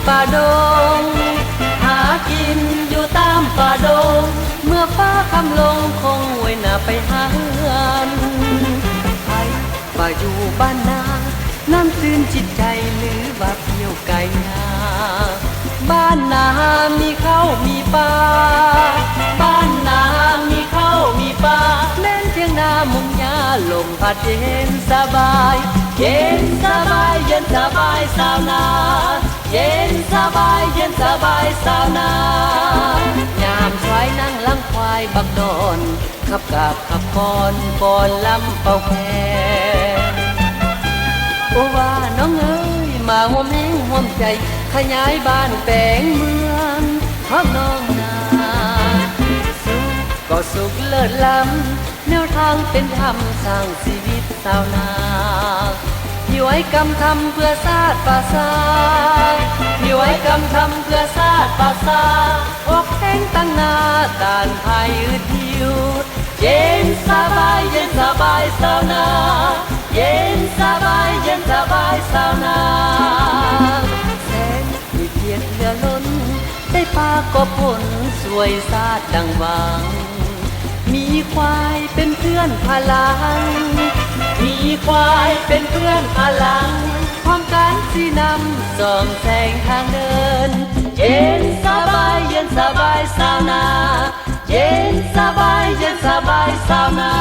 ป่าดงหากินอยู่ตามป่าดงเมื่อฟ้าคำลงคงไว้หน้าไปหาเฮือนใครว่าอยู่บ้านนาน้ำตื้นจิตใจหรือว่าเที่ยวไกลนาบ้านนามีข้าวมีปลาบ้านนามีข้าวมีปลาแม่นเพียงนามุงยาลมพัดเย็นสบายเย็นสบายเย็นสบายสาวนาเย็นสบายเย็นสบายสาวนายามชายนั่งลังควายบักดอนขับกาบขับคอนก่อนลำเป่าแคนโอว่าน้องเอ๋ยมาห่วมแห้งห่วมใจขยายบ้านแปลงเมืองฮักน้องนาสุขก็สุขเลิศล้ำแนวทางเป็นธรรมสร้างชีวิตสาวนาพี่ไว้กำทำเพื่อชาติป่าซาพี่ไว้กำทำเพื่อชาติป่าซาอกแข็งตั้งหน้าต้านภัยอึดหิวเย็นสบายเย็นสบายสาวนาเย็นสบายเย็นสบายสาวนาแสงมีเพียรเหลือล้นได้ปากก็ผลสวยซาดดังหวังมีควายเป็นเพื่อนพลังมีควายเป็นเพื่อนพลังความการสีนำส่องแสงทางเดินเย็นสบายเย็นสบายสาวนาเย็นสบายเย็นสบายสาวนา